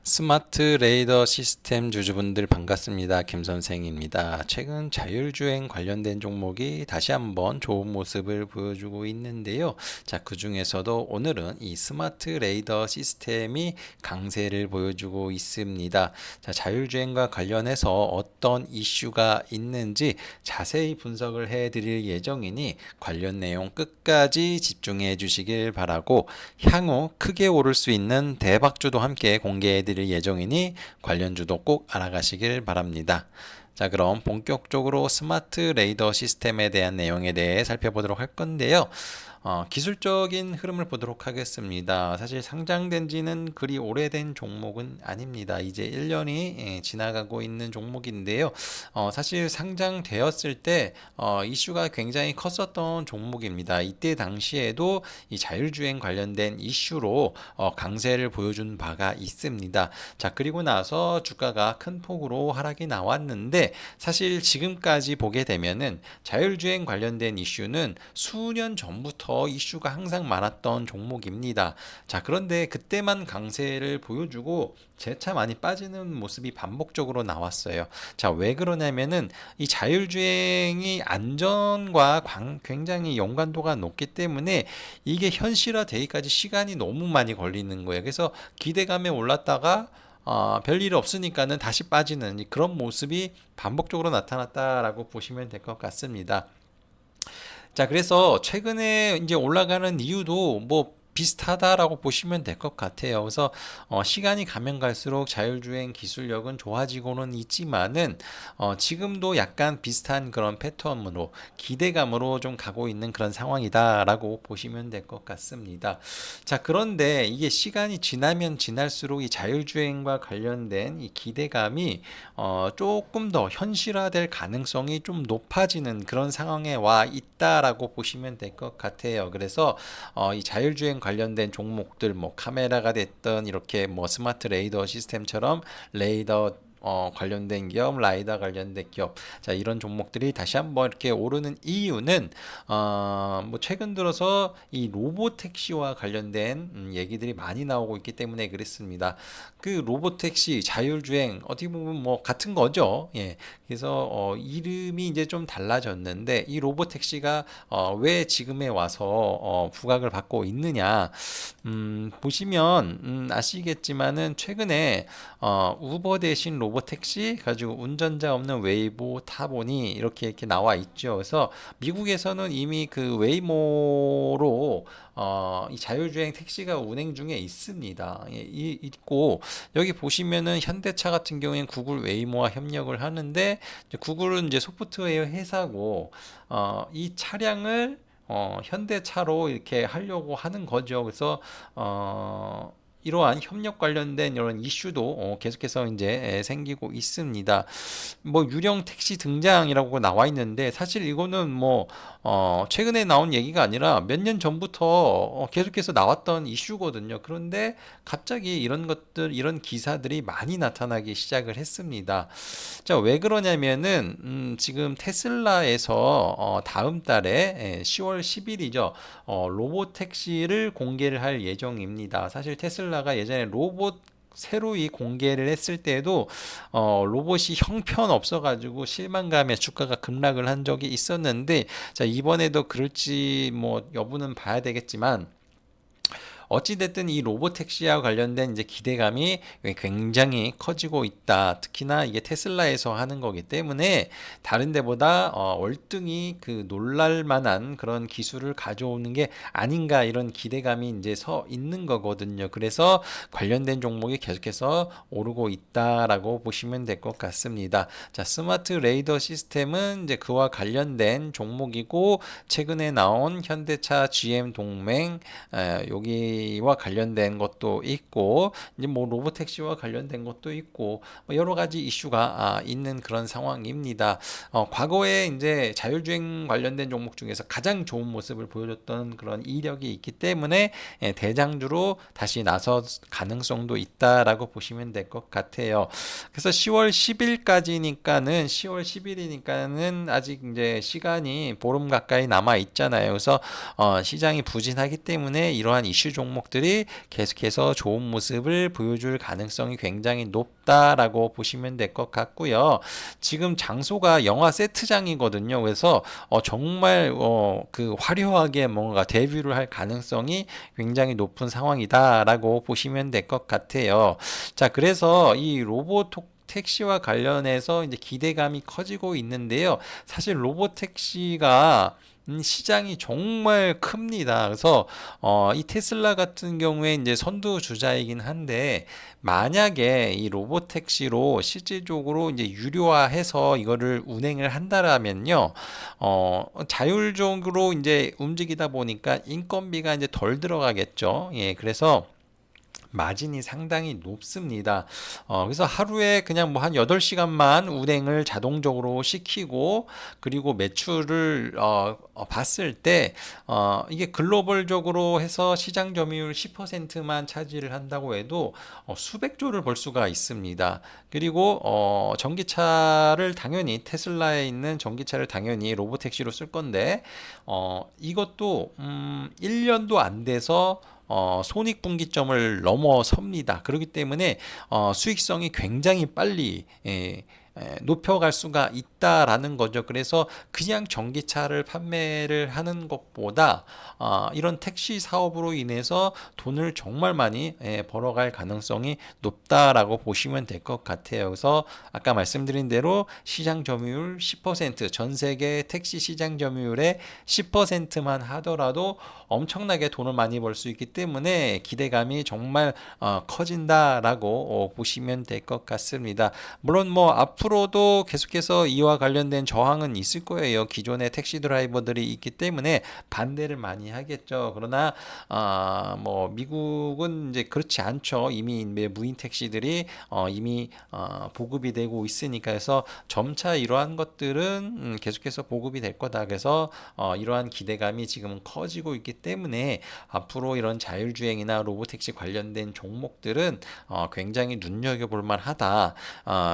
스마트 레이더 시스템 주주분들 반갑습니다. 김 선생입니다. 최근 자율주행 관련된 종목이 다시 한번 좋은 모습을 보여주고 있는데요. 자, 그 중에서도 오늘은 이 스마트 레이더 시스템이 강세를 보여주고 있습니다. 자, 자율주행과 관련해서 어떤 이슈가 있는지 자세히 분석을 해드릴 예정이니 관련 내용 끝까지 집중해 주시길 바라고, 향후 크게 오를 수 있는 대박주도 함께 공개해 드릴 예정이니 관련주도 꼭 알아가시길 바랍니다. 자, 그럼 본격적으로 스마트 레이더 시스템에 대한 내용에 대해 살펴보도록 할 건데요. 기술적인 흐름을 보도록 하겠습니다. 사실 상장된 지는 그리 오래된 종목은 아닙니다. 이제 1년이 지나가고 있는 종목인데요. 사실 상장되었을 때 이슈가 굉장히 컸었던 종목입니다. 이때 당시에도 이 자율주행 관련된 이슈로 강세를 보여준 바가 있습니다. 자, 그리고 나서 주가가 큰 폭으로 하락이 나왔는데, 사실 지금까지 보게 되면은 자율주행 관련된 이슈는 수년 전부터 이슈가 항상 많았던 종목입니다. 자, 그런데 그때만 강세를 보여주고 재차 많이 빠지는 모습이 반복적으로 나왔어요. 자, 왜 그러냐면은 이 자율주행이 안전과 굉장히 연관도가 높기 때문에 이게 현실화되기까지 시간이 너무 많이 걸리는 거예요. 그래서 기대감에 올랐다가 별일 없으니까는 다시 빠지는 그런 모습이 반복적으로 나타났다라고 보시면 될 것 같습니다. 자, 그래서 최근에 이제 올라가는 이유도 뭐 비슷하다라고 보시면 될 것 같아요. 그래서 시간이 가면 갈수록 자율주행 기술력은 좋아지고는 있지만은 지금도 약간 비슷한 그런 패턴으로 기대감으로 좀 가고 있는 그런 상황이다라고 보시면 될 것 같습니다. 자, 그런데 이게 시간이 지나면 지날수록 이 자율주행과 관련된 이 기대감이 조금 더 현실화될 가능성이 좀 높아지는 그런 상황에 와 있다라고 보시면 될 것 같아요. 그래서 이 자율주행 관련된 종목들, 뭐 카메라가 됐던 이렇게 뭐 스마트 레이더 시스템처럼 레이더 관련된 기업, 라이다 관련된 기업, 자, 이런 종목들이 다시 한번 이렇게 오르는 이유는 뭐 최근 들어서 이 로보택시와 관련된 얘기들이 많이 나오고 있기 때문에 그렇습니다. 그 로보택시, 자율주행 어떻게 보면 뭐 같은 거죠. 예. 그래서 이름이 이제 좀 달라졌는데, 이 로보택시가 왜 지금에 와서 부각을 받고 있느냐, 보시면 아시겠지만은 최근에 우버 대신 로보택시 가지고 운전자 없는 웨이모 타보니 이렇게 나와 있죠. 그래서 미국에서는 이미 그 웨이모로 이 자율주행 택시가 운행 중에 있습니다. 예, 있고, 여기 보시면은 현대차 같은 경우에는 구글 웨이모와 협력을 하는데, 이제 구글은 이제 소프트웨어 회사고 이 차량을 현대차로 이렇게 하려고 하는 거죠. 그래서 이러한 협력 관련된 이런 이슈도 계속해서 이제 생기고 있습니다. 뭐 유령 택시 등장이라고 나와 있는데, 사실 이거는 뭐 최근에 나온 얘기가 아니라 몇 년 전부터 계속해서 나왔던 이슈거든요. 그런데 갑자기 이런 것들, 이런 기사들이 많이 나타나기 시작을 했습니다. 자, 왜 그러냐면은 지금 테슬라에서 다음 달에 10월 10일이죠. 로봇 택시를 공개를 할 예정입니다. 사실 테슬라가 예전에 로봇 새로이 공개를 했을 때에도 로봇이 형편없어가지고 실망감에 주가가 급락을 한 적이 있었는데, 자, 이번에도 그럴지 뭐 여부는 봐야 되겠지만, 어찌됐든 이 로보택시와 관련된 이제 기대감이 굉장히 커지고 있다. 특히나 이게 테슬라에서 하는 거기 때문에 다른 데보다 월등히 그 놀랄 만한 그런 기술을 가져오는 게 아닌가, 이런 기대감이 이제 서 있는 거거든요. 그래서 관련된 종목이 계속해서 오르고 있다라고 보시면 될 것 같습니다. 자, 스마트 레이더 시스템은 이제 그와 관련된 종목이고, 최근에 나온 현대차 GM 동맹, 여기 택시와 관련된 것도 있고 이제 뭐 로보택시와 관련된 것도 있고 뭐 여러 가지 이슈가 있는 그런 상황입니다. 과거에 이제 자율주행 관련된 종목 중에서 가장 좋은 모습을 보여줬던 그런 이력이 있기 때문에 대장주로 다시 나설 가능성도 있다라고 보시면 될 것 같아요. 그래서 10월 10일까지니까는 10월 10일이니까는 아직 이제 시간이 보름 가까이 남아 있잖아요. 그래서 시장이 부진하기 때문에 이러한 이슈 종목들이 계속해서 좋은 모습을 보여줄 가능성이 굉장히 높다라고 보시면 될 것 같고요. 지금 장소가 영화 세트장이거든요. 그래서 정말 그 화려하게 뭔가 데뷔를 할 가능성이 굉장히 높은 상황이다라고 보시면 될 것 같아요. 자, 그래서 이 로봇 택시와 관련해서 이제 기대감이 커지고 있는데요. 사실 로봇 택시가 시장이 정말 큽니다. 그래서 이 테슬라 같은 경우에 이제 선두 주자이긴 한데 만약에 이 로봇 택시로 실질적으로 이제 유료화해서 이거를 운행을 한다라면요, 자율적으로 이제 움직이다 보니까 인건비가 이제 덜 들어가겠죠. 예, 그래서 마진이 상당히 높습니다. 그래서 하루에 그냥 뭐 한 8시간만 운행을 자동적으로 시키고 그리고 매출을 봤을 때 이게 글로벌적으로 해서 시장 점유율 10%만 차지를 한다고 해도 수백조를 벌 수가 있습니다. 그리고 전기차를 당연히 테슬라에 있는 전기차를 당연히 로보택시로 쓸 건데 이것도 1년도 안 돼서 손익분기점을 넘어섭니다. 그렇기 때문에 수익성이 굉장히 빨리 높여갈 수가 있다라는 거죠. 그래서 그냥 전기차를 판매를 하는 것보다 이런 택시 사업으로 인해서 돈을 정말 많이 벌어갈 가능성이 높다라고 보시면 될 것 같아요. 그래서 아까 말씀드린 대로 시장 점유율 10%, 전 세계 택시 시장 점유율의 10%만 하더라도 엄청나게 돈을 많이 벌 수 있기 때문에 기대감이 정말 커진다라고 보시면 될 것 같습니다. 물론 뭐 앞으로도 계속해서 이와 관련된 저항은 있을 거예요. 기존의 택시 드라이버들이 있기 때문에 반대를 많이 하겠죠. 그러나 뭐 미국은 이제 그렇지 않죠. 이미 무인 택시들이 이미 보급이 되고 있으니까. 해서 점차 이러한 것들은 계속해서 보급이 될 거다. 그래서 이러한 기대감이 지금 커지고 있기 때문에 앞으로 이런 자율주행이나 로보택시 관련된 종목들은 굉장히 눈여겨볼 만하다.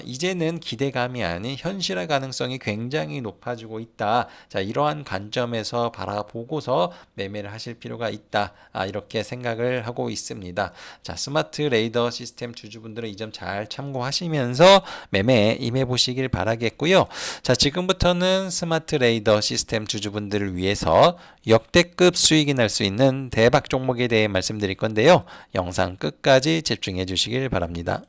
이제는 기대감이 아닌 현실화 가능성이 굉장히 높아지고 있다. 자, 이러한 관점에서 바라보고서 매매를 하실 필요가 있다. 이렇게 생각을 하고 있습니다. 자, 스마트 레이더 시스템 주주분들은 이 점 잘 참고하시면서 매매에 임해 보시길 바라겠고요. 자, 지금부터는 스마트 레이더 시스템 주주분들을 위해서 역대급 수익이 날 수 있는 대박 종목에 대해 말씀드릴 건데요. 영상 끝까지 집중해 주시길 바랍니다.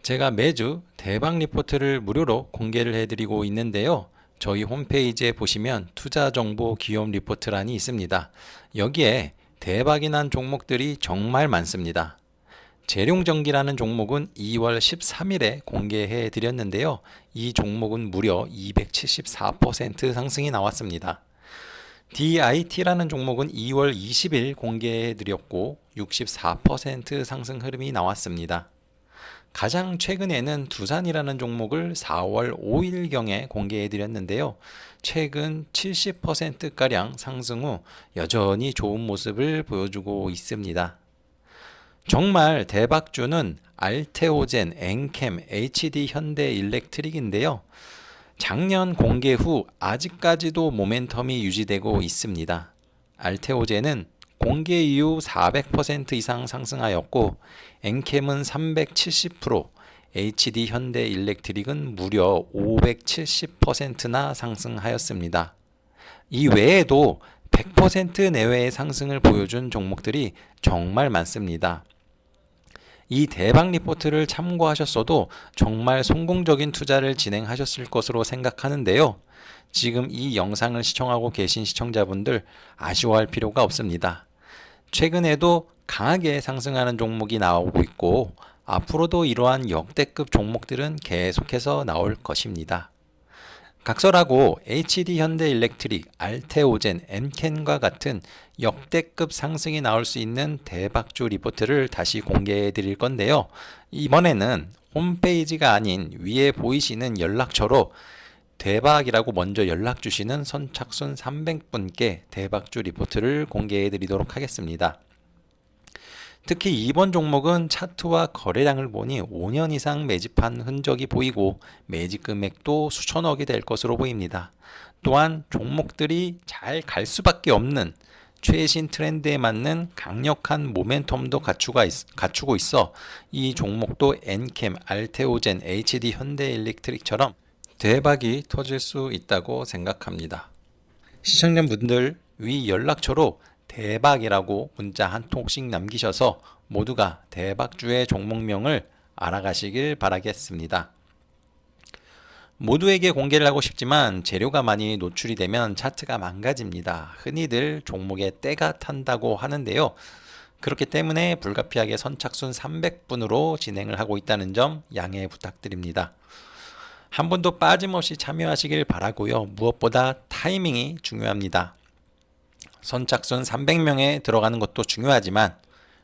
제가 매주 대박 리포트를 무료로 공개를 해드리고 있는데요. 저희 홈페이지에 보시면 투자 정보 기업 리포트란이 있습니다. 여기에 대박이 난 종목들이 정말 많습니다. 재룡전기라는 종목은 2월 13일에 공개해 드렸는데요. 이 종목은 무려 274% 상승이 나왔습니다. DIT라는 종목은 2월 20일 공개해 드렸고 64% 상승 흐름이 나왔습니다. 가장 최근에는 두산이라는 종목을 4월 5일경에 공개해 드렸는데요. 최근 70%가량 상승 후 여전히 좋은 모습을 보여주고 있습니다. 정말 대박주는 알테오젠, 엔캠, HD 현대 일렉트릭인데요. 작년 공개 후 아직까지도 모멘텀이 유지되고 있습니다. 알테오젠은 공개 이후 400% 이상 상승하였고 엔캠은 370%, HD 현대 일렉트릭은 무려 570%나 상승하였습니다. 이 외에도 100% 내외의 상승을 보여준 종목들이 정말 많습니다. 이 대박 리포트를 참고하셨어도 정말 성공적인 투자를 진행하셨을 것으로 생각하는데요. 지금 이 영상을 시청하고 계신 시청자분들 아쉬워할 필요가 없습니다. 최근에도 강하게 상승하는 종목이 나오고 있고 앞으로도 이러한 역대급 종목들은 계속해서 나올 것입니다. 각설하고 HD 현대일렉트릭, 알테오젠, 엔캔과 같은 역대급 상승이 나올 수 있는 대박주 리포트를 다시 공개해 드릴 건데요. 이번에는 홈페이지가 아닌 위에 보이시는 연락처로 대박이라고 먼저 연락 주시는 선착순 300분께 대박주 리포트를 공개해 드리도록 하겠습니다. 특히 이번 종목은 차트와 거래량을 보니 5년 이상 매집한 흔적이 보이고 매집 금액도 수천억이 될 것으로 보입니다. 또한 종목들이 잘 갈 수밖에 없는 최신 트렌드에 맞는 강력한 모멘텀도 갖추고 있어 이 종목도 엔캠, 알테오젠, HD 현대일렉트릭처럼 대박이 터질 수 있다고 생각합니다. 시청자분들 위 연락처로 대박이라고 문자 한 통씩 남기셔서 모두가 대박주의 종목명을 알아가시길 바라겠습니다. 모두에게 공개를 하고 싶지만 재료가 많이 노출이 되면 차트가 망가집니다. 흔히들 종목에 때가 탄다고 하는데요. 그렇기 때문에 불가피하게 선착순 300분으로 진행을 하고 있다는 점 양해 부탁드립니다. 한 번도 빠짐없이 참여하시길 바라고요. 무엇보다 타이밍이 중요합니다. 선착순 300명에 들어가는 것도 중요하지만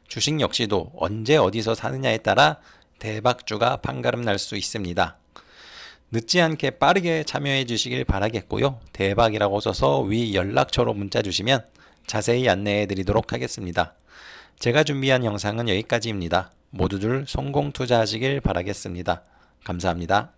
주식 역시도 언제 어디서 사느냐에 따라 대박주가 판가름 날 수 있습니다. 늦지 않게 빠르게 참여해 주시길 바라겠고요. 대박이라고 써서 위 연락처로 문자 주시면 자세히 안내해 드리도록 하겠습니다. 제가 준비한 영상은 여기까지입니다. 모두들 성공 투자하시길 바라겠습니다. 감사합니다.